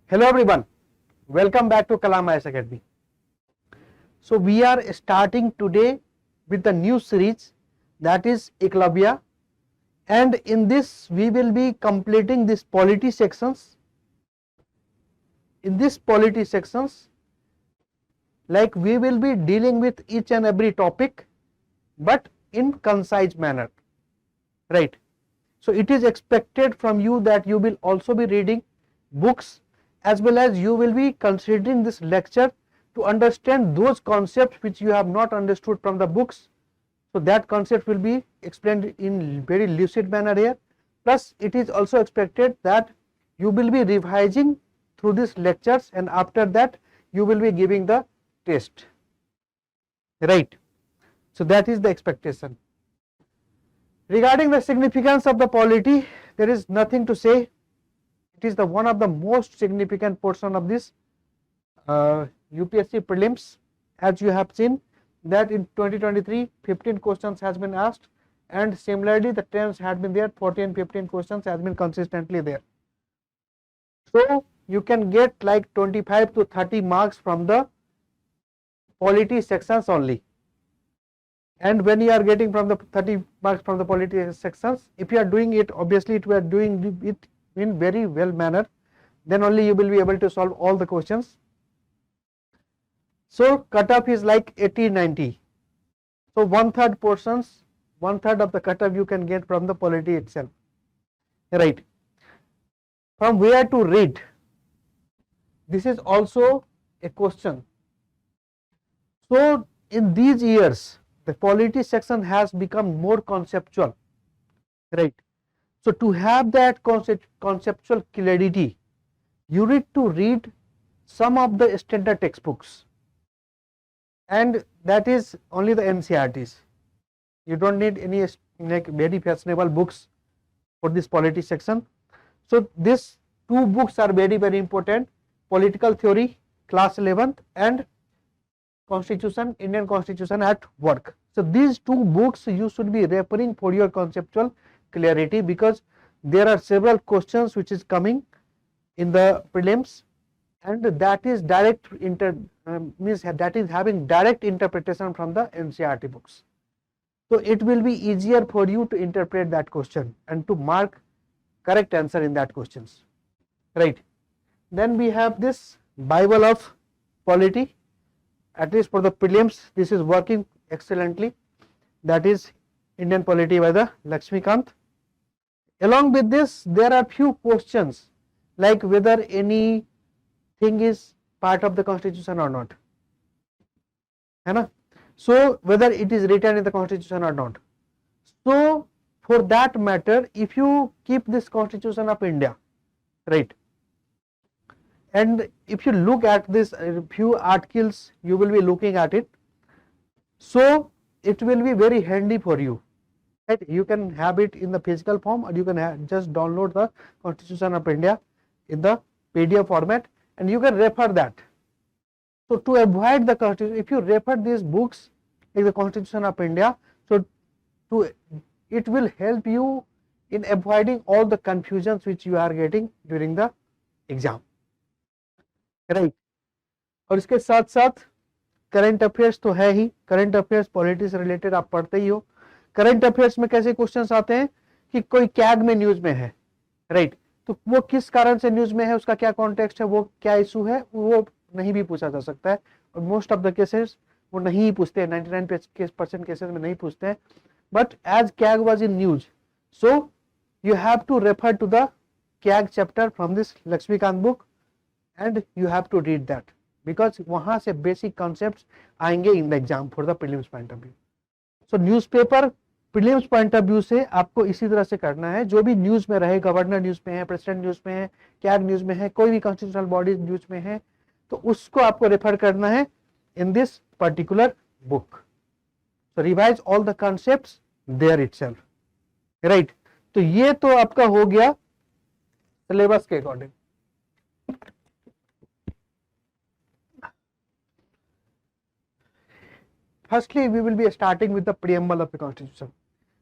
Hello everyone, welcome back to Kalam IAS Academy. So we are starting today with the new series, that is EKLAVYA, and in this we will be completing this polity sections. In this polity sections, like we will be dealing with each and every topic but in concise manner, right? So it is expected from you that you will also be reading books, as well as you will be considering this lecture to understand those concepts which you have not understood from the books. So that concept will be explained in very lucid manner here. Plus it is also expected that you will be revising through these lectures, and after that you will be giving the test, right? So that is the expectation. Regarding the significance of the polity, there is nothing to say. It is the one of the most significant portion of this UPSC Prelims. As you have seen that in 2023 15 questions has been asked, and similarly the trends had been there, 14 15 questions has been consistently there. So you can get like 25 to 30 marks from the polity sections only. And when you are getting from the 30 marks from the polity sections, if you are doing it, obviously we are doing it in very well manner, then only you will be able to solve all the questions. So cutoff is like 80-90. So one third of the cutoff you can get from the polity itself, right? From where to read, this is also a question. So in these years the polity section has become more conceptual, right? So to have that conceptual clarity, you need to read some of the standard textbooks, and that is only the NCERTs. You don't need any like very fashionable books for this polity section. So these two books are very important: Political Theory, class 11th, and Constitution, Indian Constitution at Work. So these two books you should be referring for your conceptual clarity, because there are several questions which is coming in the prelims, and that is that is having direct interpretation from the NCERT books. So it will be easier for you to interpret that question and to mark correct answer in that questions, right? Then we have this Bible of Polity. At least for the prelims this is working excellently, that is Indian Polity by the Lakshmikant. Along with this there are few questions like whether any thing is part of the Constitution or not, है ना? So whether it is written in the Constitution or not. So for that matter, if you keep this Constitution of India, right, and if you look at this few articles, you will be looking at it, so it will be very handy for you, right? You can have it in the physical form, or you can just download the Constitution of India in the PDF format, and you can refer that. So to avoid the Constitution, if you refer these books like the Constitution of India, so it will help you in avoiding all the confusions which you are getting during the exam, right और इसके साथ साथ current affairs तो है ही, current affairs politics से related आप पढ़ते ही हो। करंट अफेयर्स में कैसे क्वेश्चंस आते हैं कि कोई कैग में न्यूज में है, राइट, तो वो किस कारण से न्यूज में है, उसका क्या कॉन्टेक्स्ट है, वो क्या इशू है, वो नहीं भी पूछा जा सकता है, और मोस्ट ऑफ द केसेस वो नहीं पूछते हैं, 99% केसेस में नहीं पूछते हैं, but as CAG was in news, so you have to refer to the CAG chapter from this Laxmikanth book, and you have to read that, because वहां से बेसिक कॉन्सेप्ट्स आएंगे in the exam for the prelims point of view. So newspaper prelims point of view से आपको इसी तरह से करना है, जो भी न्यूज में रहे, गवर्नर न्यूज में है, प्रेसिडेंट न्यूज में है, कैग न्यूज में है, कोई भी कॉन्स्टिट्यूशनल बॉडी न्यूज में है, तो उसको आपको रेफर करना है in this particular book. So revise all the concepts there itself, right. तो ये तो आपका हो गया सिलेबस के according. Firstly, we will be starting with the preamble of the Constitution.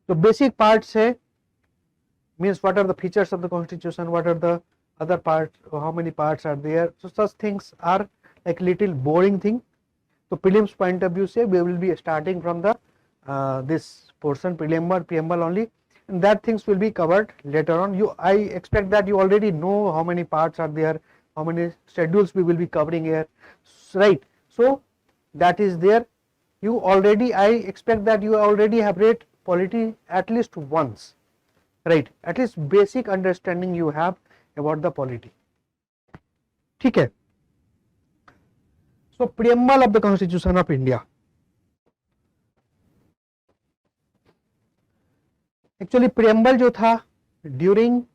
So basic parts है, means what are the features of the Constitution, what are the other parts, how many parts are there. So such things are like little boring thing. So prelims point of view say we will be starting from the this portion preamble only, and that things will be covered later on. I expect that you already know how many parts are there, how many schedules we will be covering here, right? So that is there. You already, I expect that you already have read polity at least once, right? At least basic understanding you have about the polity. ठीक है? So preamble of the Constitution of India. Actually preamble जो था during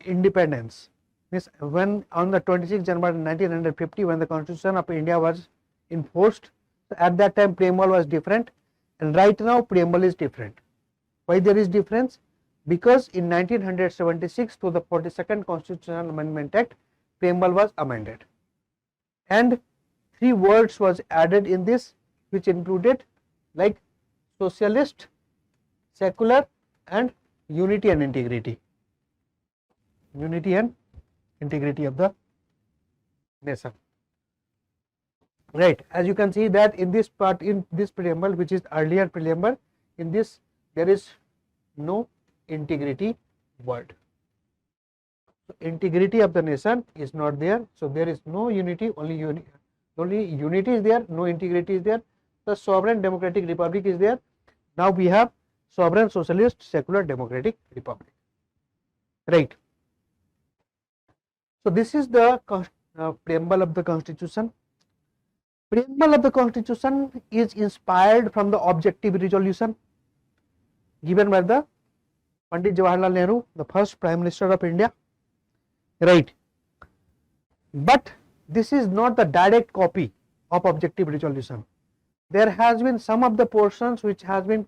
independence, means when on the 26th January 1950 when the Constitution of India was enforced, at that time preamble was different, and right now preamble is different. Why there is difference? Because in 1976 to the 42nd Constitutional Amendment Act, preamble was amended, and 3 words was added in this, which included like socialist, secular, and unity and integrity. Unity and integrity of the nation. Right, as you can see that in this part, in this preamble, which is earlier preamble, in this there is no integrity word. So integrity of the nation is not there. So there is no unity, only unity is there, no integrity is there. The sovereign democratic republic is there. Now we have sovereign socialist secular democratic republic. Right. So this is the preamble of the Constitution. Preamble of the Constitution is inspired from the objective resolution given by the Pandit Jawaharlal Nehru, the first Prime Minister of India. Right. But this is not the direct copy of objective resolution. There has been some of the portions which has been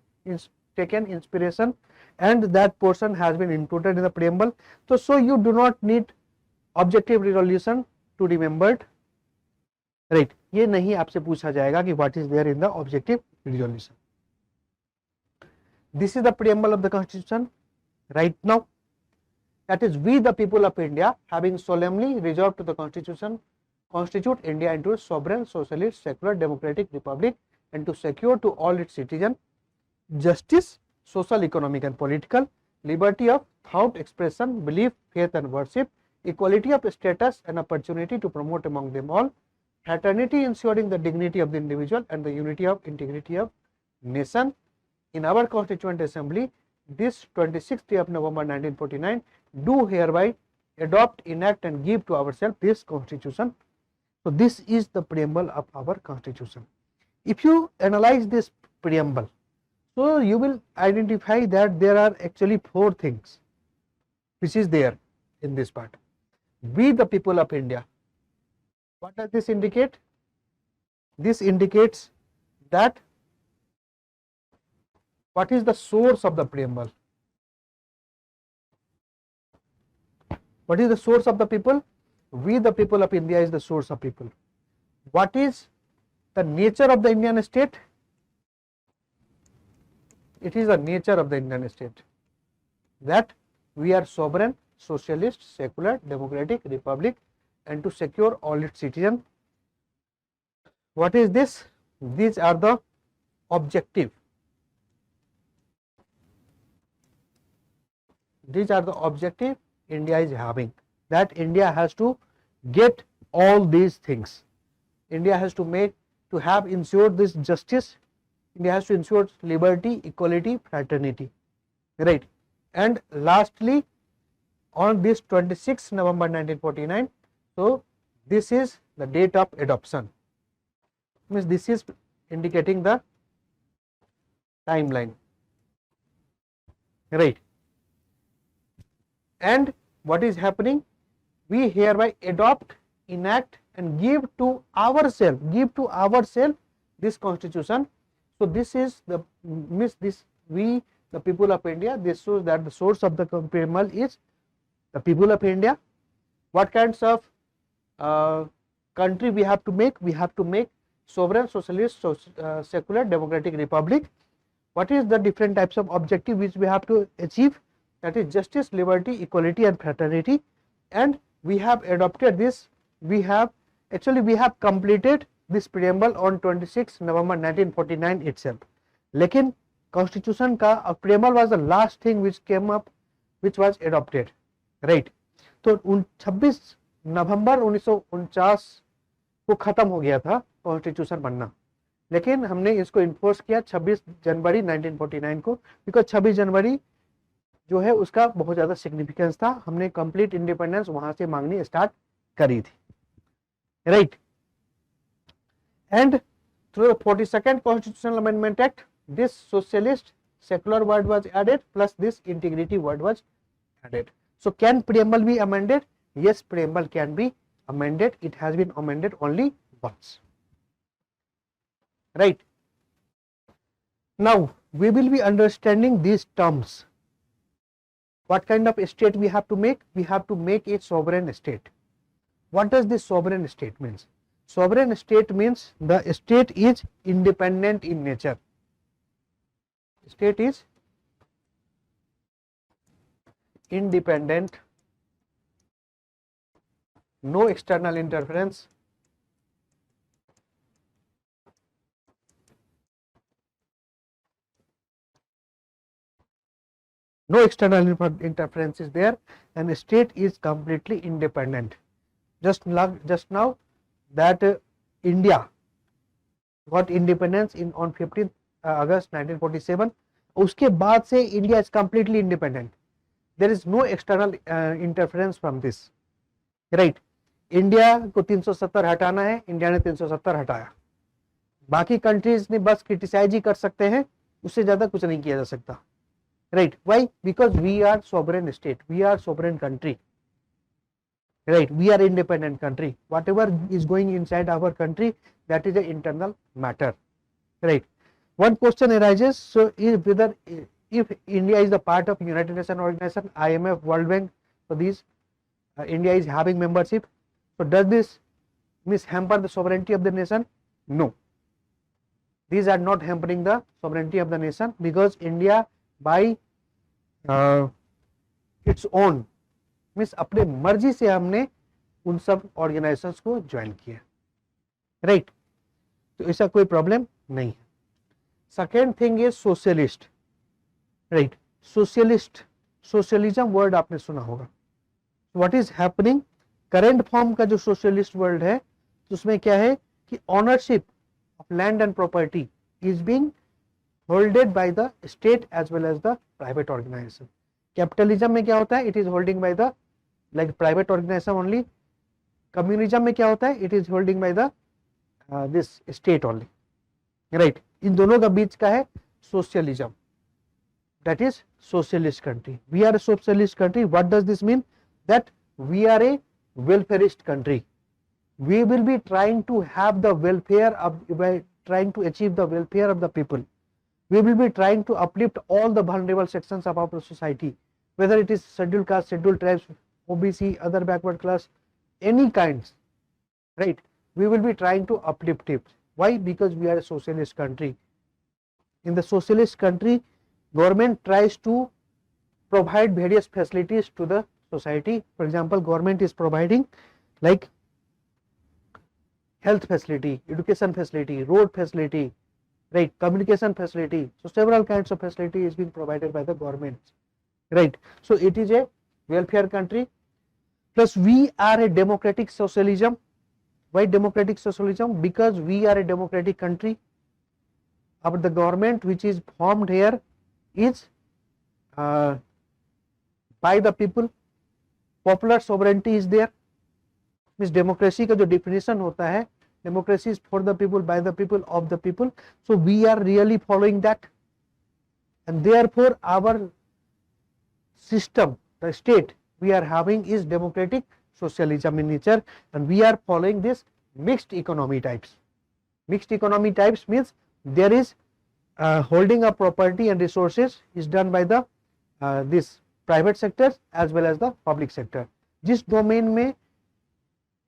taken inspiration, and that portion has been included in the preamble. So you do not need objective resolution to remember. Right. ये नहीं आपसे पूछा जाएगा कि what is there in the objective resolution. This is the preamble of the Constitution right now. That is, we the people of India, having solemnly resolved to the Constitution, constitute India into a sovereign, socialist, secular, democratic republic, and to secure to all its citizens justice, social, economic, and political, liberty of thought, expression, belief, faith, and worship, equality of status and opportunity to promote among them all, fraternity ensuring the dignity of the individual and the unity of integrity of nation. In our Constituent Assembly, this 26th day of November 1949, do hereby adopt, enact, and give to ourselves this Constitution. So this is the preamble of our Constitution. If you analyze this preamble, so you will identify that there are actually 4 things which is there in this part. We the people of India. What does this indicate? This indicates that what is the source of the preamble? What is the source of the people? We the people of India is the source of people. What is the nature of the Indian state? It is the nature of the Indian state that we are sovereign, socialist, secular, democratic republic, and to secure all its citizens. What is this? These are the objective. These are the objective India is having, that India has to get all these things. India has to have ensured this justice. India has to ensure liberty, equality, fraternity. Right. And lastly, on this 26th November 1949, so this is the date of adoption. Means this is indicating the timeline. Right. And what is happening? We hereby adopt, enact, and give to ourselves this Constitution. So this is the we the people of India. This shows that the source of the preamble is the people of India. What kinds of country we have to make? We have to make sovereign, socialist, secular, democratic republic. What is the different types of objective which we have to achieve? That is justice, liberty, equality, and fraternity. and we have adopted this, we have completed this preamble on 26 November 1949 itself. लेकिन constitution का preamble was the last thing which came up, which was adopted, right? तो 26 नवंबर 1949 को खत्म हो गया था constitution बनना, लेकिन हमने इसको इन्फोर्स किया 26 जनवरी 1949 को, बिकॉज 26 जनवरी जो है उसका बहुत ज्यादा सिग्निफिकेंस था, हमने कंप्लीट इंडिपेंडेंस वहां से मांगनी स्टार्ट करी थी, right? And through the 42nd constitutional amendment act this socialist secular word was added plus this integrity word was added. So can preamble be amended? Yes, preamble can be amended. It has been amended only once, right? Now we will be understanding these terms. What kind of state we have to make? We have to make a sovereign state. What does this sovereign state means? Sovereign state means the state is independent in nature. State is independent, no external interference, no external interference is there, and state is completely independent. Just now that India got independence on 15th August 1947, उसके बाद से India is completely independent. There is no external interference from this, right? India को 370 हटाना है, India ने 370 हटाया, बाकी countries ने बस क्रिटिसाइज ही कर सकते हैं, उससे ज्यादा कुछ नहीं किया जा सकता, right? Why? Because we are sovereign state, we are sovereign country, right? We are independent country. Whatever is going inside our country, that is an internal matter, right? One question arises, so if India is the part of United Nations organization, IMF, World Bank, so these India is having membership, so does this hamper the sovereignty of the nation? No, these are not hampering the sovereignty of the nation, because India by its own means अपने मर्जी से हमने उन सब organisations को join किया, right? तो ऐसा कोई प्रॉब्लम नहीं है. Second thing is socialist, right? Socialism word आपने सुना होगा. What is happening? Current form का जो सोशलिस्ट वर्ड है, तो उसमें क्या है कि ownership of land and property is being holded by the state as well as the private organization. Capitalism में क्या होता है? It is holding by the like private organization only. Communism में क्या होता है? It is holding by the this state only, right? इन दोनों का बीच का है socialism, that is socialist country. We are a socialist country. What does this mean? That we are a welfarist country. We will be trying to have the welfare of, by trying to achieve the welfare of the people. We will be trying to uplift all the vulnerable sections of our society, whether it is scheduled caste, scheduled tribes, OBC, other backward class, any kinds, right? We will be trying to uplift it. Why? Because we are a socialist country. In the socialist country, government tries to provide various facilities to the society. For example, government is providing like health facility, education facility, road facility, right? Communication facility. So several kinds of facility is being provided by the government, right? So it is a welfare country. Plus we are a democratic socialism. Why democratic socialism? Because we are a democratic country. But the government which is formed here is by the people. Popular sovereignty is there. Means democracy का जो definition होता है, democracy is for the people, by the people, of the people. So we are really following that, and therefore our system, the state we are having is democratic socialism in nature, and we are following this mixed economy types. Mixed economy types means there is holding of property and resources is done by the this private sector as well as the public sector. जिस domain में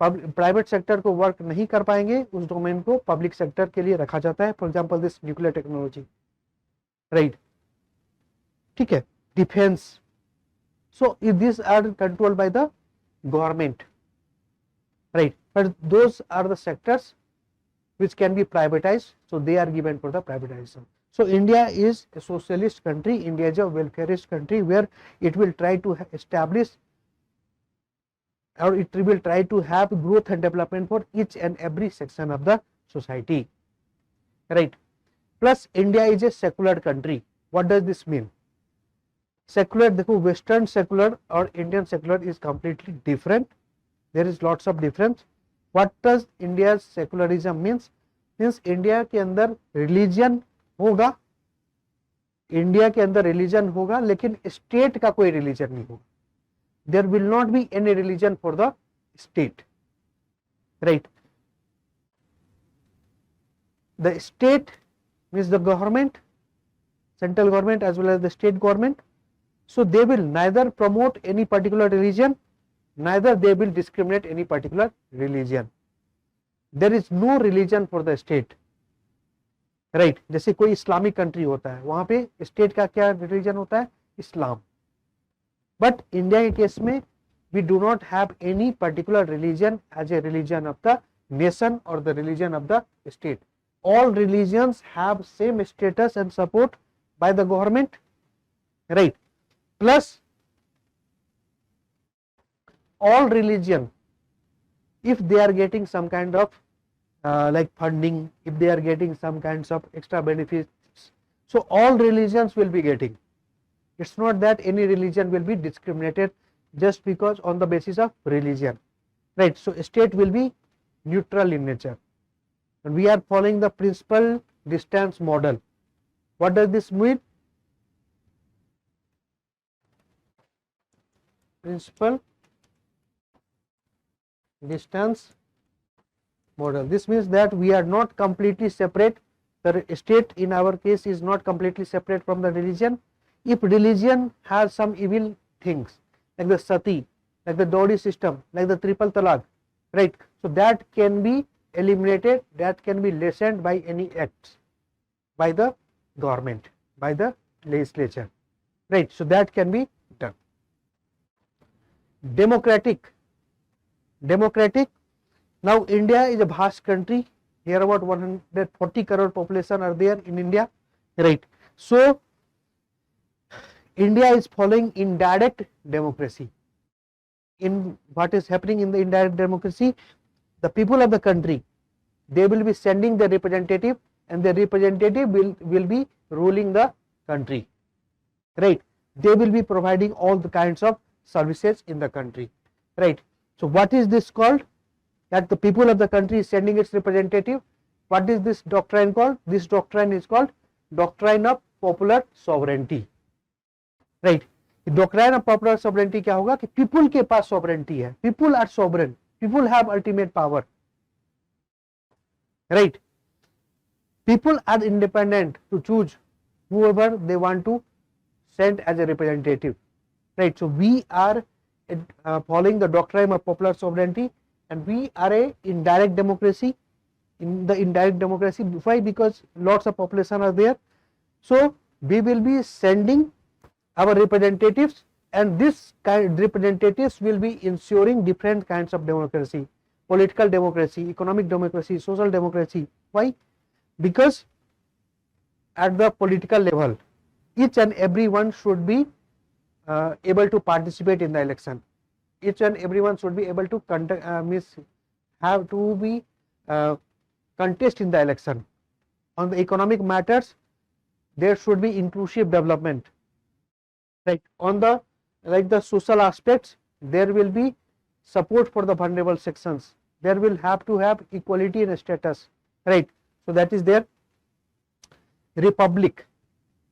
private sector को work नहीं कर पाएंगे, उस domain को public sector के लिए रखा जाता है. For example this nuclear technology, right? ठीक है, defence. So this are controlled by the government, right? But those are the sectors which can be privatized, so they are given for the privatization. So India is a socialist country, India is a welfareist country where it will try to establish, or it will try to have growth and development for each and every section of the society, right? Plus India is a secular country. What does this mean? Secular, देखो western secular और Indian secular is completely different. There is lots of difference. What does India's secularism means? Means India के अंदर religion होगा, India के अंदर religion होगा, लेकिन state का कोई religion नहीं होगा. There will not be any religion for the state, right? The state means the government, central government as well as the state government. So they will neither promote any particular religion, neither they will discriminate any particular religion. There is no religion for the state, right? जैसे कोई Islamic country होता है, वहां पे state का क्या religion होता है? इस्लाम. बट इंडिया के केस में we do not have any particular religion as a religion of the nation or the religion of the state. All religions have same status and support by the government, right? Plus all religion, if they are getting some kind of like funding, if they are getting some kinds of extra benefits, so all religions will be getting. It's not that any religion will be discriminated just because on the basis of religion, right? So state will be neutral in nature, and we are following the principal distance model. What does this mean? Principal distance model. This means that we are not completely separate. The state in our case is not completely separate from the religion. If religion has some evil things like the sati, like the dowry system, like the triple talaq, right? So that can be eliminated, that can be lessened by any acts by the government, by the legislature, right? So that can be done. Democratic. Now India is a vast country. Here about 140 crore population are there in India, right? So India is following indirect democracy. In what is happening in the indirect democracy, the people of the country, they will be sending the representative, and the representative will be ruling the country, right? They will be providing all the kinds of services in the country, right? So what is this called? That the people of the country is sending its representative. What is this doctrine called? This doctrine is called doctrine of popular sovereignty, right? Doctrine of popular sovereignty क्या होगा कि people के पास sovereignty है, people are sovereign, people have ultimate power, right? People are independent to choose whoever they want to send as a representative, right? So we are following the doctrine of popular sovereignty, and we are a indirect democracy. In the indirect democracy, why? Because lots of population are there, so we will be sending our representatives, and this kind representatives will be ensuring different kinds of democracy: political democracy, economic democracy, social democracy. Why? Because at the political level, each and everyone should be able to participate in the election. Each and everyone should be able to contest in the election. On the economic matters, there should be inclusive development, right? On the the social aspects, there will be support for the vulnerable sections. There will have to have equality in status, right? So that is there. Republic.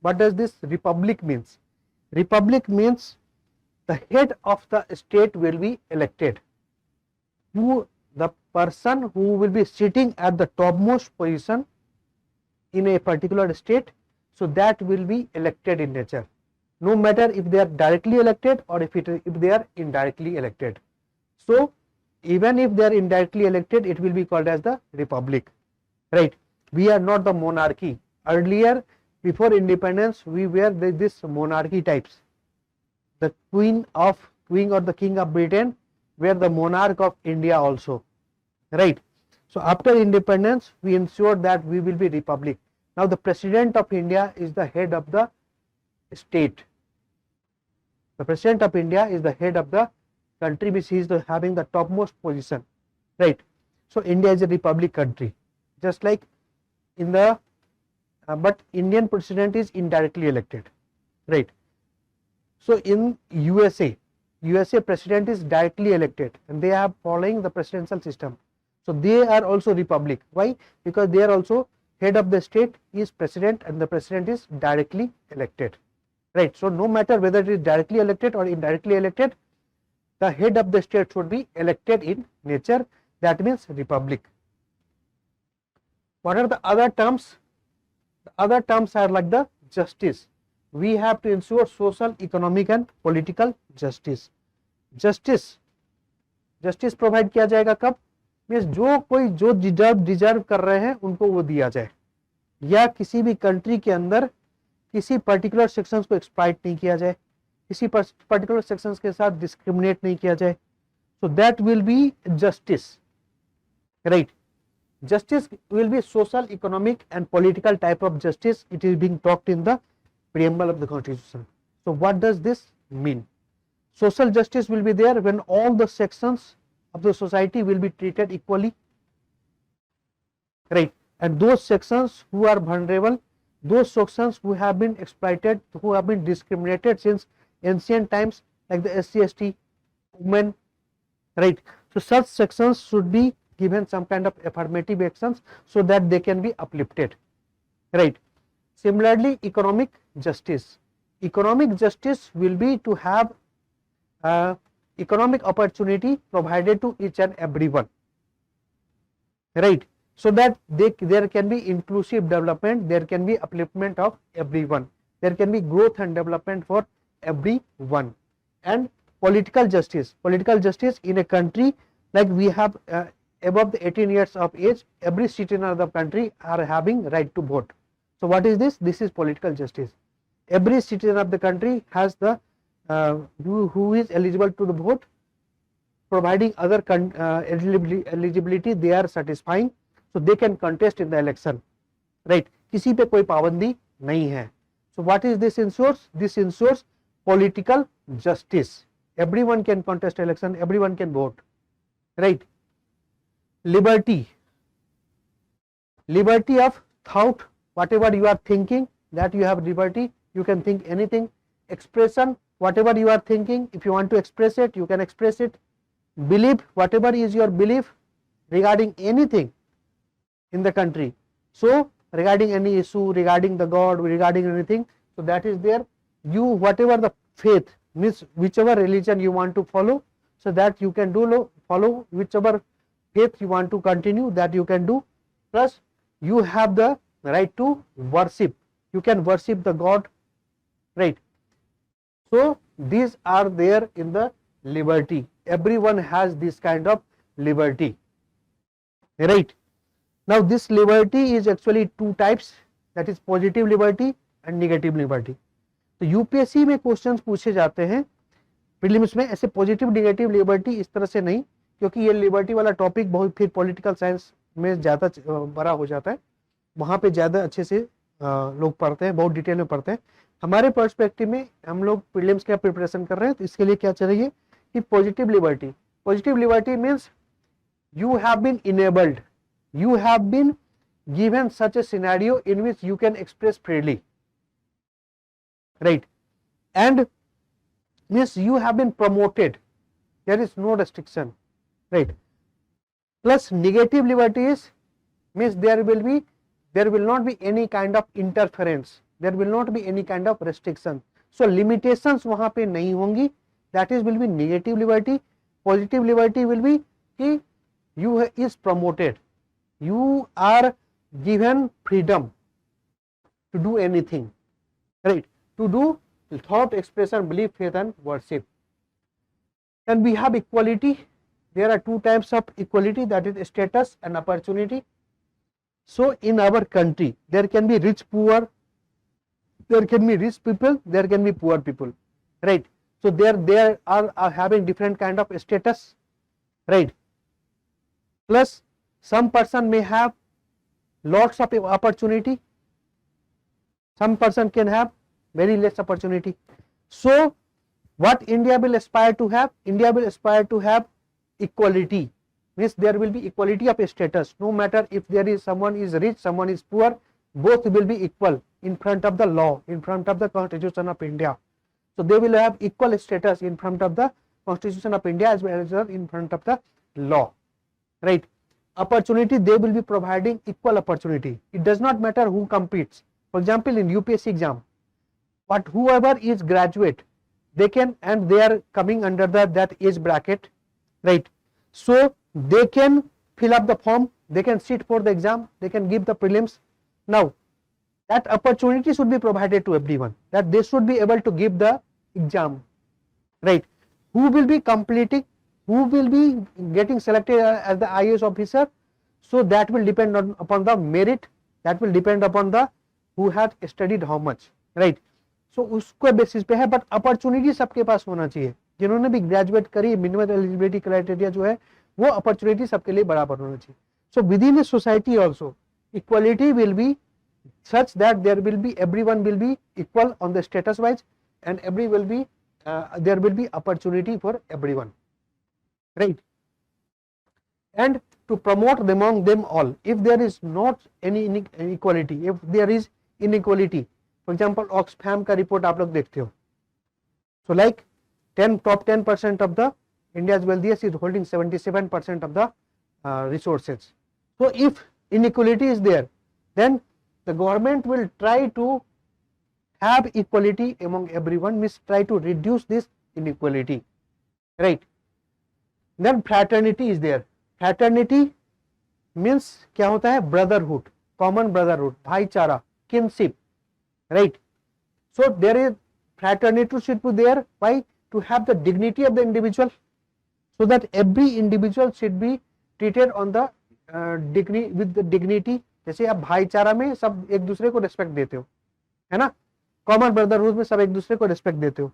What does this republic means? Republic means the head of the state will be elected. The person who will be sitting at the topmost position in a particular state, so that will be elected in nature, no matter if they are directly elected or if they are indirectly elected. So even if they are indirectly elected, it will be called as the republic, right? We are not the monarchy. Earlier, before independence, we were this monarchy types. The queen or the king of Britain, were the monarch of India also, right? So after independence, we ensured that we will be republic. Now the president of India is the head of the state. The president of India is the head of the country, which he is having the topmost position, right? So India is a republic country, just like in the but Indian president is indirectly elected, right? So in USA president is directly elected and they are following the presidential system. So they are also republic. Why? Because they are also head of the state is president and the president is directly elected, right? So no matter whether it is directly elected or indirectly elected, the head of the state should be elected in nature. That means republic. What are the other terms? The other terms are like the justice. We have to ensure social, economic and political justice. Justice provide किया जाएगा कब? Means जो कोई जो deserve कर रहे हैं उनको वो दिया जाए, या किसी भी कंट्री के अंदर किसी पर्टिकुलर सेक्शंस को एक्सप्लॉइट नहीं किया जाए, किसी पर्टिकुलर सेक्शंस के साथ डिस्क्रिमिनेट नहीं किया जाए. So that will be justice, right? Justice will be social, economic and political type of justice. It is being talked in the preamble of the constitution. So what does this mean? Social justice will be there when all the sections of the society will be treated equally, right? And those sections who are vulnerable, those sections who have been exploited, who have been discriminated since ancient times, like the SC, ST, women, right? So such sections should be given some kind of affirmative actions so that they can be uplifted, right? Similarly, economic justice will be to have economic opportunity provided to each and everyone, right? So that there can be inclusive development, there can be upliftment of everyone, there can be growth and development for everyone. And political justice in a country, like we have above the 18 years of age, every citizen of the country are having right to vote. So what is this? This is political justice. Every citizen of the country has the who is eligible to the vote, providing other eligibility they are satisfying, so they can contest in the election, right? किसी पे कोई पाबंदी नहीं है. So what is this ensures? This ensures political justice. Everyone can contest election, everyone can vote, right? Liberty of thought, whatever you are thinking, that you have liberty, you can think anything. Expression, whatever you are thinking, if you want to express it, you can express it. Belief, whatever is your belief regarding anything in the country, so regarding any issue, regarding the God, regarding anything, so that is there. You, whatever the faith means, whichever religion you want to follow, so that you can do follow whichever faith you want to continue, that you can do. Plus you have the right to worship, you can worship the God, right? So these are there in the liberty. Everyone has this kind of liberty, right? Now this liberty is actually two types, that is positive liberty and negative liberty. तो UPSC में questions पूछे जाते हैं prelims में, ऐसे positive negative liberty इस तरह से नहीं, क्योंकि ये लिबर्टी वाला टॉपिक बहुत फिर पॉलिटिकल साइंस में ज़्यादा बड़ा हो जाता है, वहाँ पे ज़्यादा अच्छे से लोग पढ़ते हैं, बहुत डिटेल में पढ़ते हैं. हमारे पर्सपेक्टिव में हम लोग प्रीलिम्स का प्रिपरेशन कर रहे हैं, तो इसके लिए क्या चाहिए कि positive liberty means you have been enabled, you have been given such a scenario in which you can express freely, right? And means you have been promoted, there is no restriction, right? Plus negative liberty is means there will not be any kind of interference, there will not be any kind of restriction, so limitations वहाँ पे नहीं होंगी, that is will be negative liberty. Positive liberty will be कि you is promoted, you are given freedom to do anything, right? To do thought, expression, belief, faith and worship. And we have equality. There are two types of equality, that is status and opportunity. So in our country there can be rich poor, there can be rich people, there can be poor people, right? So they are having different kind of status, right? Plus some person may have lots of opportunity, some person can have very less opportunity. So what India will aspire to have? India will aspire to have equality, means there will be equality of status. No matter if there is someone is rich, someone is poor, both will be equal in front of the law, in front of the Constitution of India. So they will have equal status in front of the Constitution of India as well as in front of the law, right? Opportunity, they will be providing equal opportunity. It does not matter who competes. For example, in UPSC exam, but whoever is graduate, they can, and they are coming under that age bracket, right? So they can fill up the form, they can sit for the exam, they can give the prelims. Now that opportunity should be provided to everyone, that they should be able to give the exam, right? Who will be completing, who will be getting selected as the IAS officer, so that will depend upon the merit, that will depend upon the who has studied how much, right? So उसके basis पे है, but opportunity सबके पास होना चाहिए. जिन्होंने भी graduate करी, minimum eligibility criteria जो है वो अपॉर्चुनिटी सबके लिए बराबर होना चाहिए. So with in a society also equality will be such that there will be, everyone will be equal on the status wise, and every will be there will be opportunity for everyone, right? And to promote among them all, if there is not any inequality, if there is inequality, for example Oxfam का report आप लोग देखते हो, so like top 10% of the India's wealthiest is holding 77% of the resources. So if inequality is there, then the government will try to have equality among everyone, means try to reduce this inequality, right? Then fraternity is there. Fraternity means क्या होता है? Brotherhood, common brotherhood, भाईचारा, kinship, right? So there is fraternity should be there. Why? To have the dignity of the individual, so that every individual should be treated on the dignity, with the dignity. जैसे आप भाईचारा में सब एक दूसरे को respect देते हो, है ना? कॉमन ब्रदरहुड में सब एक दूसरे को रिस्पेक्ट देते हो,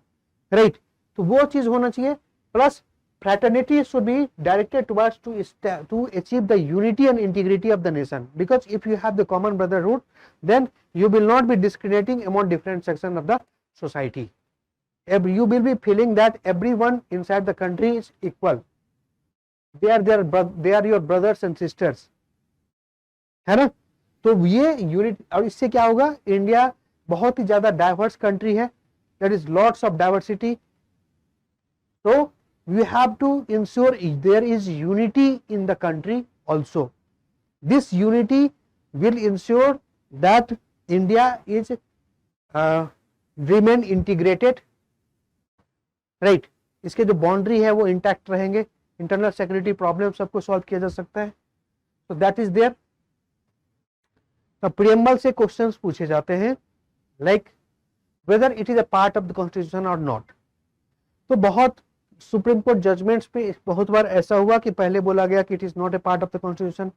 राइट? तो वो चीज होना चाहिए. Plus fraternity should be directed towards to achieve the unity and integrity of the nation, because if you have the common brotherhood, then you will not be discriminating among different sections of the society. You will be feeling that everyone inside the country is equal. They are your brothers and sisters, है ना? तो ये unit, और इससे क्या होगा? India बहुत ही ज्यादा डाइवर्स कंट्री है, there is lots of diversity. तो we have to ensure there is unity in the country also. This unity will ensure that India is remain integrated, right? इसके जो बाउंड्री है वो इंटैक्ट रहेंगे, इंटरनल सिक्योरिटी प्रॉब्लम सबको solve किया जा सकता है. तो दैट इज देयर. तो प्रीएम्बल से क्वेश्चंस पूछे जाते हैं, like whether it is a part of the constitution और नॉट. तो बहुत सुप्रीम कोर्ट जजमेंट्स पे बहुत बार ऐसा हुआ कि पहले बोला गया कि it is not a part of the constitution,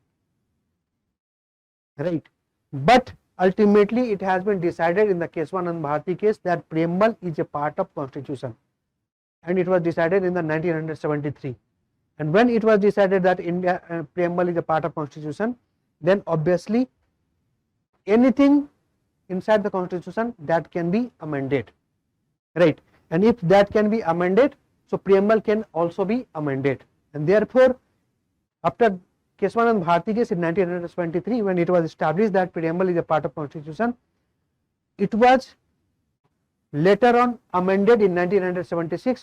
right? But ultimately it has been decided in the Kesavananda Bharati case that preamble is a part of constitution, and it was decided in the 1973. And when it was decided that India preamble is a part of constitution, then obviously anything inside the constitution that can be amended, right? And if that can be amended, so preamble can also be amended. And therefore after Keshwanand Bharati case in 1973, when it was established that preamble is a part of constitution, it was later on amended in 1976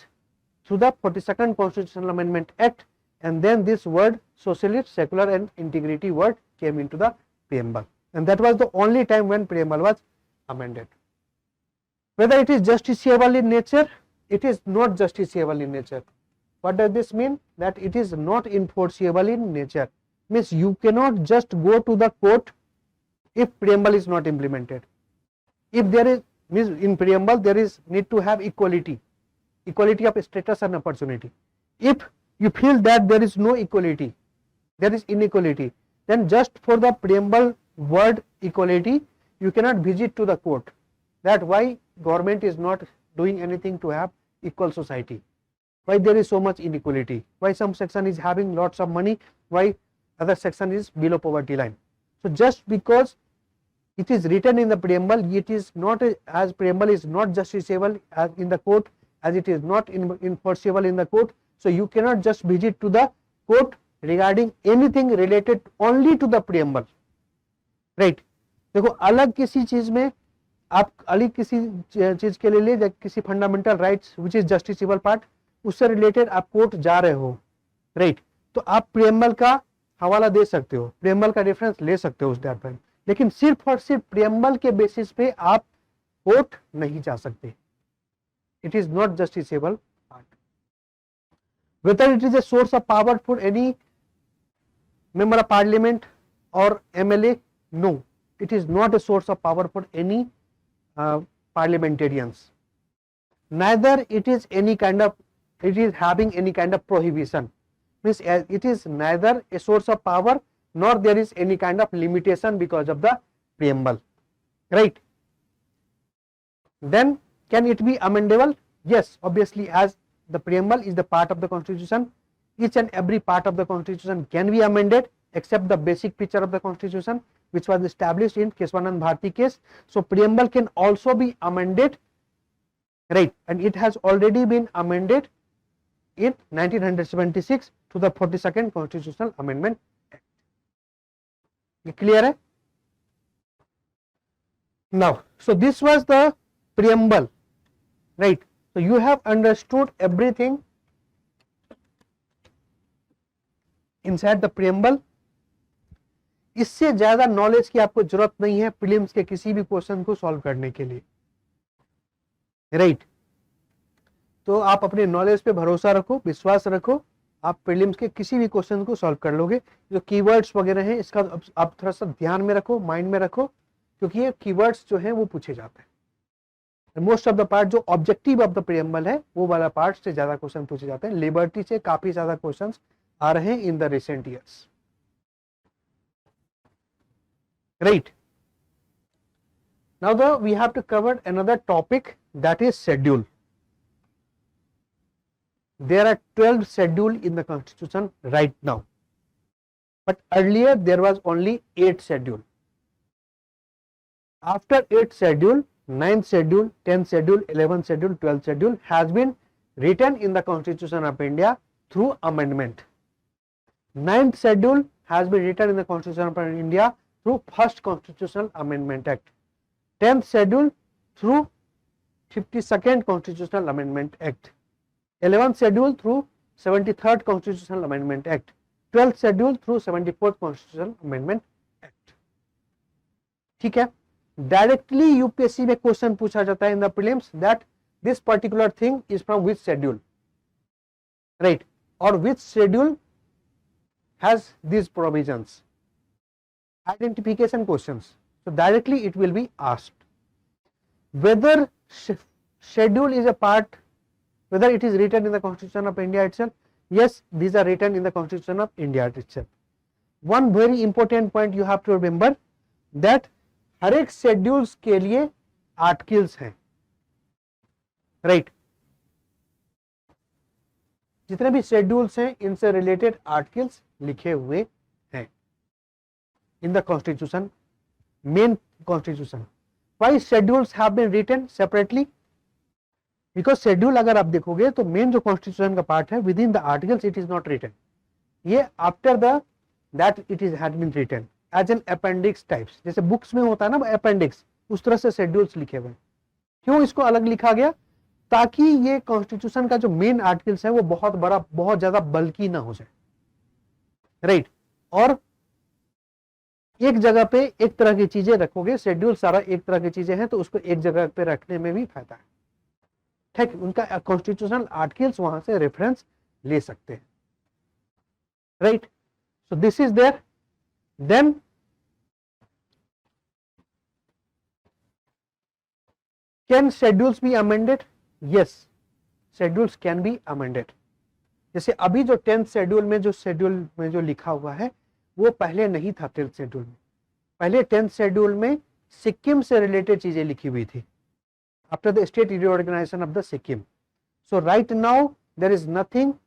through the 42nd Constitutional Amendment Act, and then this word socialist, secular and integrity word came into the preamble, and that was the only time when preamble was amended. Whether it is justiciable in nature, it is not justiciable in nature. What does this mean? That it is not enforceable in nature, means you cannot just go to the court if preamble is not implemented. If there is, means in preamble there is need to have equality of status and opportunity. If you feel that there is no equality, there is inequality, then just for the preamble word equality you cannot visit to the court. That why government is not doing anything to have equal society. why there is so much inequality, why some section is having lots of money, why other section is below poverty line. So just because it is written in the preamble, it is not as preamble is not justiciable as in the court, as it is not enforceable in the court. So you cannot just visit to the court regarding anything related only to the preamble, right? देखो अलग किसी चीज में आप अलग किसी चीज के लिए किसी fundamental rights which is justiciable part उससे रिलेटेड आप कोर्ट जा रहे हो, राइट? तो आप प्रियम्बल का हवाला दे सकते हो, प्रियम्बल का रेफरेंस ले सकते हो उस डेट पर, लेकिन सिर्फ और सिर्फ प्रियम्बल के बेसिस पे आप कोर्ट नहीं जा सकते. It is not justiciable part. Whether it is a source of power for any member of parliament or MLA, no, it is not a source of power for any parliamentarians. Neither it is any kind of, it is having any kind of prohibition, means it is neither a source of power nor there is any kind of limitation because of the preamble, right? Then can it be amendable? Yes, obviously, as the preamble is the part of the constitution, each and every part of the constitution can be amended except the basic feature of the constitution which was established in Keswanand Bharti case. So preamble can also be amended, right? And it has already been amended in 1976 to the 42nd Constitutional Amendment Act. Clear hai? Now, so this was the preamble, right? So you have understood everything inside the preamble. इससे ज्यादा knowledge की आपको जरूरत नहीं है prelims के किसी भी क्वेश्चन को सॉल्व करने के लिए, राइट? तो आप अपने नॉलेज पे भरोसा रखो, विश्वास रखो, आप प्रीलिम्स के किसी भी क्वेश्चन को सॉल्व कर लोगे. जो कीवर्ड्स वगैरह हैं इसका आप थोड़ा सा ध्यान में रखो, माइंड में रखो, क्योंकि ये कीवर्ड्स जो हैं वो पूछे जाते हैं. मोस्ट ऑफ द पार्ट जो ऑब्जेक्टिव ऑफ द प्रीएम्बल है वो वाला पार्ट से ज्यादा क्वेश्चन पूछे जाते हैं. लिबर्टी से काफी ज्यादा क्वेश्चन आ रहे हैं in the recent years, right? Now we have to cover another topic, that is schedule. There are 12 schedule in the constitution right now, but earlier there was only 8 schedule. After 8 schedule, 9th schedule, 10th schedule, 11th schedule, 12th schedule has been written in the Constitution of India through amendment. 9th schedule has been written in the Constitution of India through first Constitutional Amendment Act. 10th schedule through 52nd Constitutional Amendment Act. 11th schedule through 73rd Constitutional Amendment Act. 12th schedule through 74th Constitutional Amendment Act. ठीक है? Directly UPSC में question पूछा जाता है in the prelims that this particular thing is from which schedule, right? Or which schedule has these provisions? Identification questions. So directly it will be asked. Whether schedule is a part, whether it is written in the Constitution of India itself, yes, these are written in the Constitution of India itself. One very important point you have to remember that हर एक schedules के लिए articles हैं, right? जितने भी schedules हैं इनसे related articles लिखे हुए हैं in the constitution, main constitution. Why schedules have been written separately? Because schedule अगर आप देखोगे तो मेन जो constitution का पार्ट है within the articles it is not written. ये after the that it is had been written as an appendix types. जैसे books में होता है ना अपेंडिक्स, उस तरह से शेड्यूल्स लिखे हुए. क्यों इसको अलग लिखा गया? ताकि ये कॉन्स्टिट्यूशन का जो मेन आर्टिकल्स है वो बहुत बड़ा, बहुत ज्यादा बल्कि ना हो जाए, राइट? और एक जगह पे एक तरह की चीजें रखोगे, शेड्यूल सारा एक तरह की चीजें हैं तो उसको एक जगह पे रखने में भी फायदा है, ठीक? उनका कॉन्स्टिट्यूशनल आर्टिकल्स वहां से रेफरेंस ले सकते हैं, right? So this is there. Then can schedules be amended? Yes, schedules can be amended. जैसे अभी जो 10th शेड्यूल में जो लिखा हुआ है वो पहले नहीं था 10th शेड्यूल में. पहले 10th शेड्यूल में सिक्किम से रिलेटेड चीजें लिखी हुई थी after the state reorganisation of the Sikkim. So right now there is nothing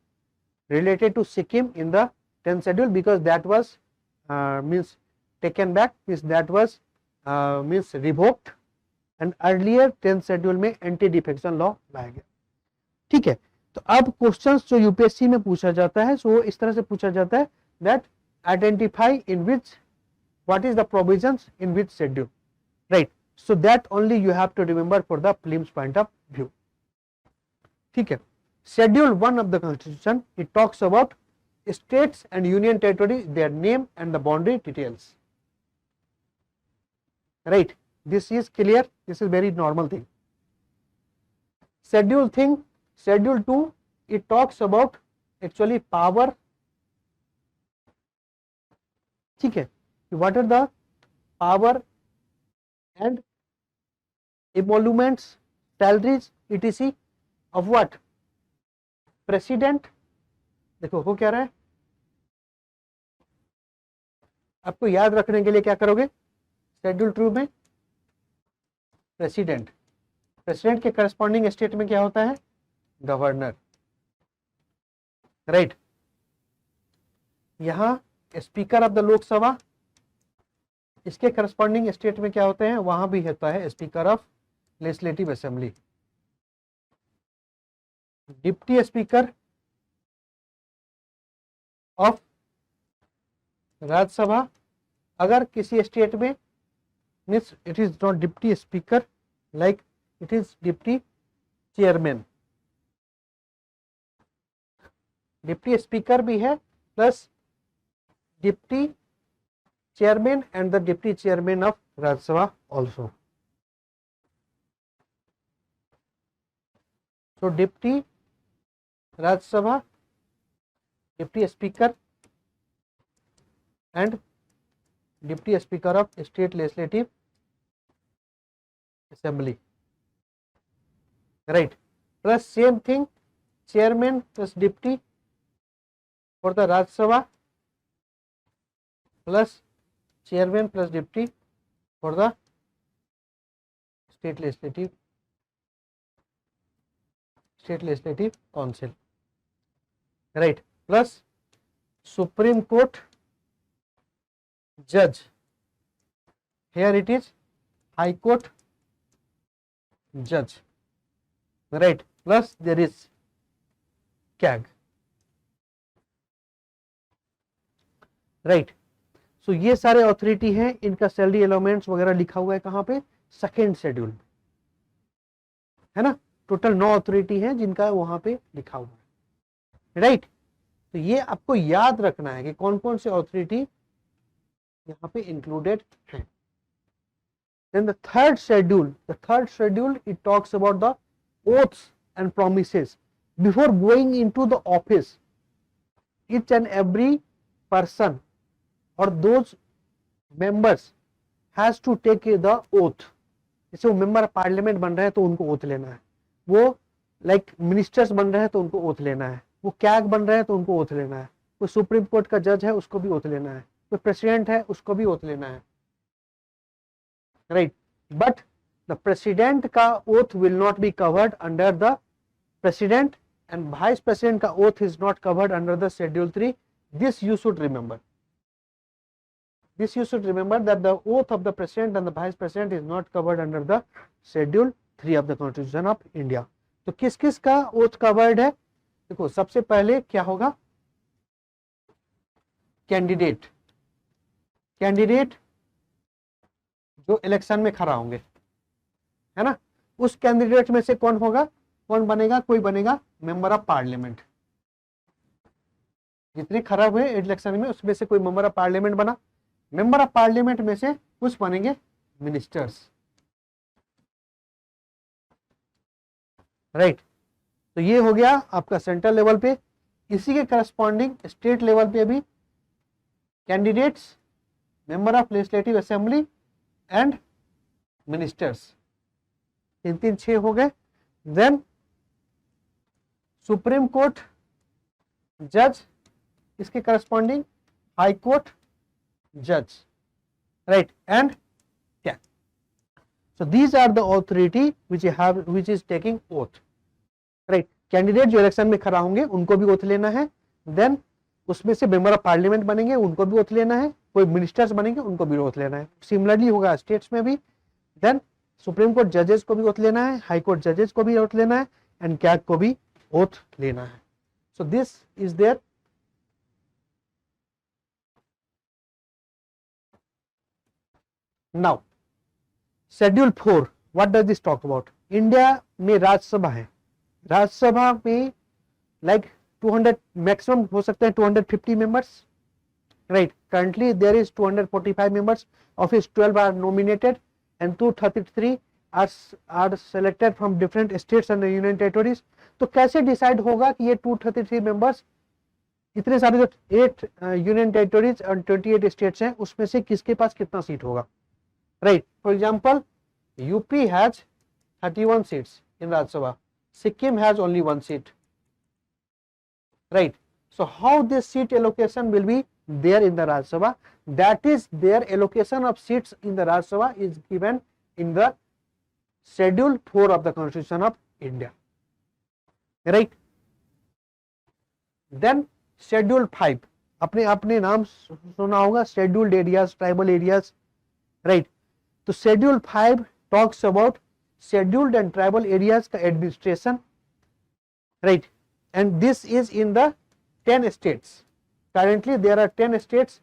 related to Sikkim in the 10th schedule, because that was means taken back, means that was means revoked, and earlier 10th schedule में anti defection law लाया गया. ठीक है, तो अब questions जो UPSC में पूछा जाता है सो इस तरह से पूछा जाता है that identify in which what is the provisions in which schedule, right? So that only you have to remember for the prelims point of view. ठीक है, schedule 1 of the constitution, it talks about states and union territories, their name and the boundary details, right? This is clear, this is very normal thing. Schedule 2, it talks about actually power. ठीक है, what are the power and emoluments, salaries etc of what? President. देखो हो क्या रहा है, आपको याद रखने के लिए क्या करोगे, शेड्यूल 2 में प्रेसिडेंट के करस्पॉन्डिंग स्टेट में क्या होता है, गवर्नर, राइट. यहां स्पीकर ऑफ द लोकसभा, इसके करस्पॉन्डिंग स्टेट में क्या होते हैं, वहां भी होता है speaker of legislative assembly. Deputy speaker of Rajya Sabha, अगर किसी स्टेट में means it is not deputy speaker, like it is deputy chairman. Deputy speaker भी है plus deputy chairman and the deputy chairman of Rajya Sabha also. So deputy Rajya Sabha, deputy speaker and deputy speaker of state legislative assembly, right? Plus same thing, chairman plus deputy for the Rajya Sabha plus chairman plus deputy for the state legislative council, right? Plus Supreme Court judge, here it is High Court judge, right? Plus there is CAG, right? सो ये सारे authority हैं, इनका salary अलाउमेंट्स वगैरह लिखा हुआ है कहाँ पे, सेकेंड शेड्यूल है ना. टोटल 9 अथॉरिटी हैं जिनका वहां पे लिखा हुआ है, राइट. तो ये आपको याद रखना है कि कौन कौन से अथॉरिटी यहाँ पे इंक्लूडेड हैं. Then the third schedule it talks about the oaths and promises before going into the office. Each and every person or those members has to take the oath. जैसे वो मेंबर ऑफ पार्लियामेंट बन रहे हैं तो उनको oath लेना है, वो लाइक मिनिस्टर्स बन रहे हैं तो उनको ओथ लेना है, वो कैग बन रहे हैं तो उनको ओथ लेना है, कोई सुप्रीम कोर्ट का जज है उसको भी ओथ लेना है, कोई प्रेसिडेंट है उसको भी ओथ लेना है, राइट. बट द प्रेसिडेंट का oath will not be covered under the president and vice president का oath is not covered under the schedule 3. This you should remember. This you should remember that the oath of the president and the vice president is not covered under the schedule 3 of the constitution of India. तो किस किस का oath covered है, देखो सबसे पहले क्या होगा, कैंडिडेट जो इलेक्शन में खड़ा होंगे है ना, उस कैंडिडेट में से कौन होगा, कौन बनेगा, कोई बनेगा मेंबर ऑफ पार्लियामेंट. जितने खड़ा हुए इलेक्शन में उसमें से कोई मेंबर ऑफ पार्लियामेंट बना, मेंबर ऑफ पार्लियामेंट में से कुछ बनेंगे मिनिस्टर्स, राइट. तो ये हो गया आपका सेंट्रल लेवल पे. इसी के करस्पॉन्डिंग स्टेट लेवल पे भी candidates, member of legislative assembly and ministers, 3 हो गए. देन सुप्रीम कोर्ट जज, इसके corresponding high court judge, right, and yeah. So these are the authority which is taking oath, right. Candidate जो election में खड़ा होंगे उनको भी ओथ लेना है, देन उसमें से मेंबर ऑफ पार्लियामेंट बनेंगे उनको भी ओथ लेना है, कोई मिनिस्टर्स बनेंगे उनको भी ओथ लेना है। सिमिलरली होगा स्टेट्स में भी। देन सुप्रीम कोर्ट जजेस को भी ओथ लेना है, हाई कोर्ट जजेस को भी ओथ लेना है, एंड कैग को भी ओथ लेना है। So this is there. Now schedule 4, what does this talk about? India में राज्यसभा है, राज्यसभा में लाइक 200 मैक्सिमम हो सकते हैं 250 members, right? Currently there is 245 members, of which 12 are nominated and 233 are selected from different states and union territories. तो कैसे decide होगा कि ये 233 मेंबर्स, इतने सारे जो 8 यूनियन टेरिटोरीज और 28 स्टेट्स हैं उसमें से किसके पास कितना सीट होगा, right? For example UP has 31 seats in Rajya Sabha, Sikkim has only 1 seat, right? So how this seat allocation will be there in the Rajya Sabha? That is, their allocation of seats in the Rajya Sabha is given in the Schedule 4 of the Constitution of India, right? Then Schedule 5, अपने अपने नाम सुना होगा, Scheduled Areas, Tribal Areas, right? तो Schedule 5 talks about scheduled and tribal areas का administration, right? And this is in the 10 states. Currently there are 10 states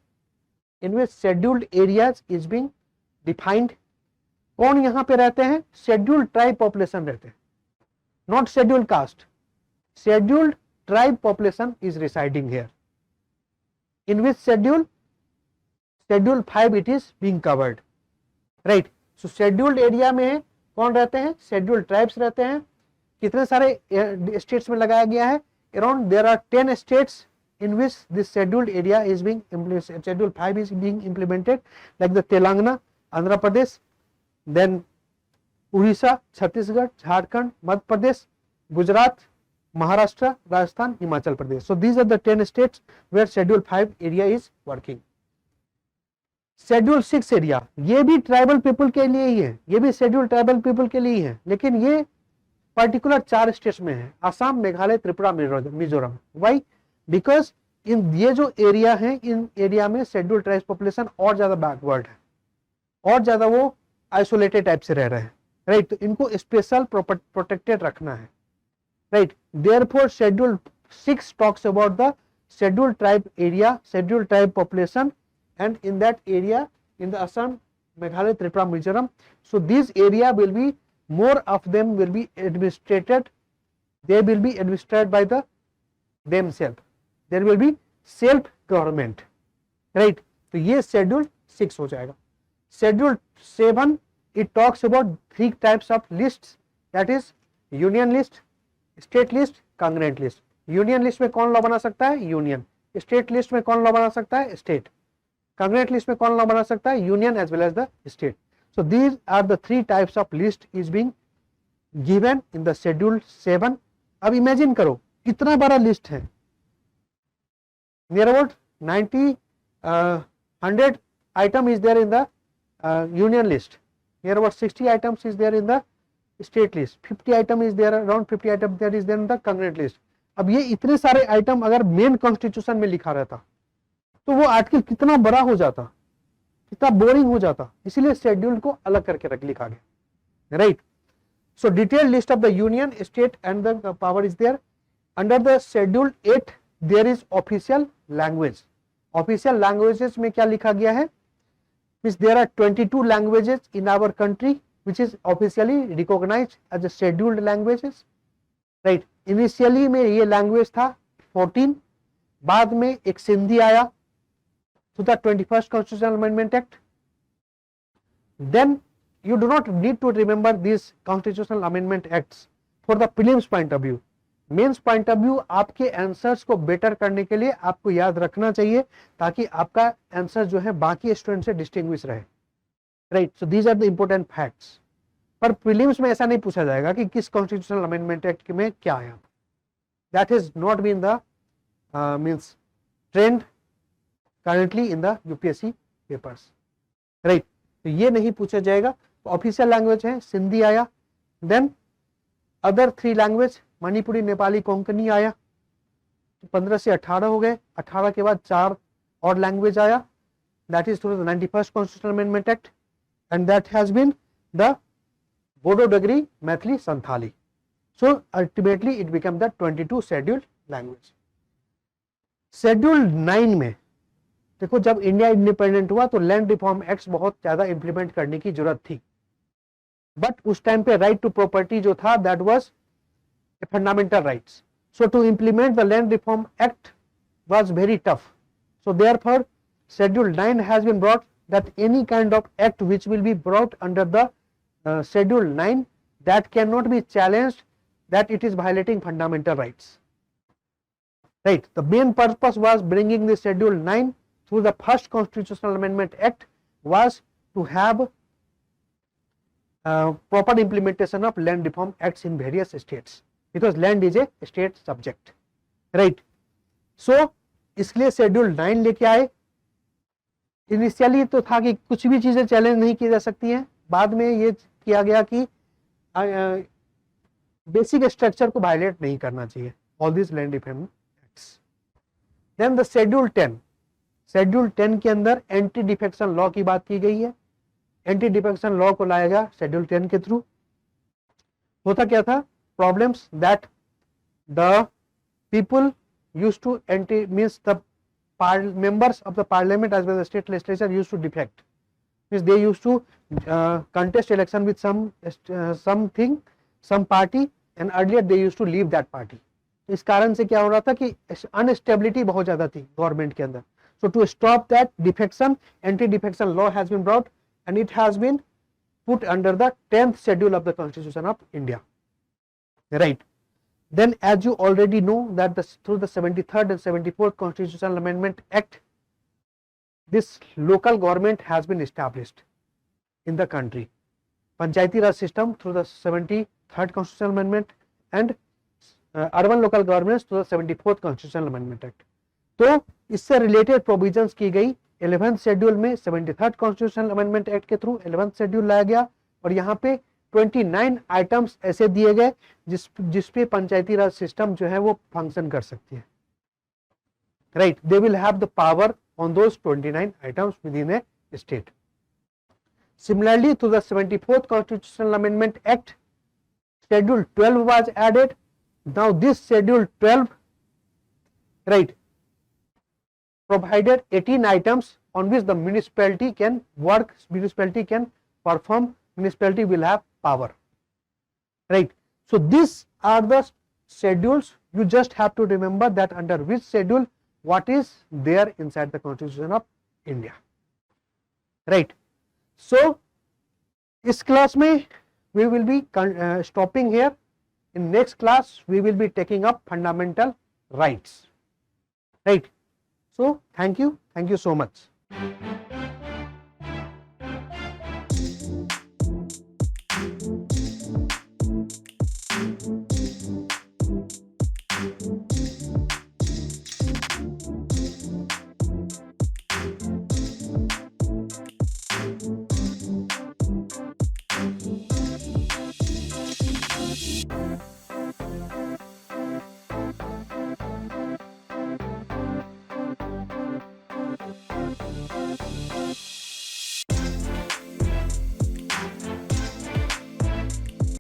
in which scheduled areas is being defined. कौन यहाँ पे रहते हैं? Scheduled tribe population रहते हैं, not scheduled caste. Scheduled tribe population is residing here. In which schedule? Schedule 5 it is being covered, right? So scheduled area में कौन रहते हैं? शेड्यूल्ड ट्राइब्स रहते हैं। कितने सारे स्टेट्स में लगाया गया है? Around there are 10 states in which this scheduled area is being implemented, Schedule 5 is being implemented, like the Telangana, Andhra Pradesh, then Odisha, Chhattisgarh, Jharkhand, Madhya Pradesh, Gujarat, Maharashtra, Rajasthan, Himachal Pradesh. So these are the 10 states where Schedule 5 area is working. Schedule 6 area, ये भी tribal people के लिए ही है, ये भी schedule tribal people के लिए ही है, लेकिन ये पर्टिकुलर 4 स्टेट्स में है, Assam, Meghalaya, Tripura, Mizoram. Why? Because in ये जो एरिया है, इन एरिया में शेड्यूल ट्राइब्स पॉपुलेशन और ज्यादा बैकवर्ड है, और ज्यादा वो आइसोलेटेड टाइप से रह रहे हैं, राइट? तो इनको स्पेशल प्रोटेक्टेड रखना है, right? Therefore schedule 6 talks about the schedule tribe area, schedule tribe population, and in that area, in the Assam, Meghalaya, Tripura, Mizoram, so this area will be, more of them will be administrated, they will be administered by the themselves, there will be self government, right? तो ये schedule 6 हो जाएगा। Schedule 7 it talks about 3 types of lists, that is union list, state list, congruent list। union list में कौन law बना सकता है? Union. State list में कौन लॉ बना सकता है? स्टेट। congruent list में कौन लॉ बना सकता है? Union as well as the state. So these are the 3 types of list is being given in the schedule 7. अब इमेजिन करो कितना बड़ा लिस्ट है, near about 100 item is there in the union list, near about 60 items is there in the state list, 50 item is there, around 50 item there is there in the congruent list. अब ये इतने सारे item अगर main constitution में लिखा रहता तो वो आर्टिकल कितना बड़ा हो जाता, कितना बोरिंग हो जाता, इसीलिए शेड्यूल को अलग करके लिखा गया, right? So detail list of the union, state and the power is there. Under the schedule 8 there is official language. Official languages में क्या लिखा गया है? Means there are 22 languages in our country which is officially recognised as a scheduled languages, right? Initially में ये language था 14, बाद में एक सिंधी आया to the 21st Constitutional Amendment Act. Then you do not need to remember these Constitutional Amendment Acts for the prelims point of view. Mains point of view आपके answers को better करने के लिए आपको याद रखना चाहिए ताकि आपका आंसर जो है बाकी स्टूडेंट से डिस्टिंग्विश रहे, right? So these are the important facts. पर प्रीलिम्स में ऐसा नहीं पूछा जाएगा कि किस कॉन्स्टिट्यूशनल अमेंडमेंट एक्ट में क्या आया, that is not been the means trend currently in the UPSC papers, right? तो ये नहीं पूछा जाएगा। ऑफिशियल लैंग्वेज है, सिंधी आया, then other 3 language Manipuri, Nepali, Konkani आया, 15 से 18 हो गए, 18 के बाद 4 और लैंग्वेज आया, that is through the 91st constitutional amendment act, and that has been the Bodo Dogri, Maithili, Santhali. So ultimately it became the 22 scheduled language. Schedule 9 में देखो, जब इंडिया इंडिपेंडेंट हुआ तो लैंड रिफॉर्म एक्ट्स बहुत ज्यादा इंप्लीमेंट करने की जरूरत थी, बट उस टाइम पे राइट टू प्रॉपर्टी जो था that was a fundamental rights. So to implement the land reform act was very tough. So therefore schedule 9 has been brought that any kind of act which will be brought under the schedule 9 that cannot be challenged that it is violating fundamental rights. Right, the main purpose was bringing the schedule 9 through the first constitutional amendment act was to have proper implementation of land reform acts in various states, because land is a state subject. Right, so इसलिए schedule 9 लेके आए. Initially तो था कि कुछ भी चीजें challenge नहीं की जा सकती हैं, बाद में ये किया गया कि बेसिक स्ट्रक्चर को वायलेट नहीं करना चाहिए, all this land reform acts. Then the schedule 10, schedule 10 के अंदर एंटी डिफेक्शन लॉ की बात की गई है. एंटी डिफेक्शन लॉ को लाया गया शेड्यूल 10 के थ्रू. होता क्या था, problems that the people used to anti means the members of the parliament as well as the state legislature used to defect, means they used to contest election with something, some party, and earlier they used to leave that party. इस कारण से क्या हो रहा था कि instability बहुत ज्यादा थी गवर्नमेंट के अंदर. So to stop that defection, anti defection law has been brought and it has been put under the 10th schedule of the Constitution of India. Right. Then as you already know that through the 73rd and 74th Constitutional Amendment Act, this local government has been established in the country. Panchayati Raj system through the 73rd Constitutional Amendment and urban local governments through the 74th Constitutional Amendment Act. तो इससे related provisions की गई 11th schedule में 73rd constitutional amendment act के through 11th schedule लाया गया, और यहाँ पे 29 आइटम्स ऐसे दिए गए जिसपे पंचायती राज सिस्टम जो है वो फंक्शन कर सकती है. Right, they will have the power on those 29 items within a state. Similarly to the 74th constitutional amendment act, schedule 12 was added. Now this schedule 12, right, provided 18 items on which the municipality can work, municipality can perform, municipality will have power. Right. So these are the schedules. You just have to remember that under which schedule what is there inside the Constitution of India. Right. So इस class में we will be stopping here. In next class we will be taking up fundamental rights. Right. So thank you so much.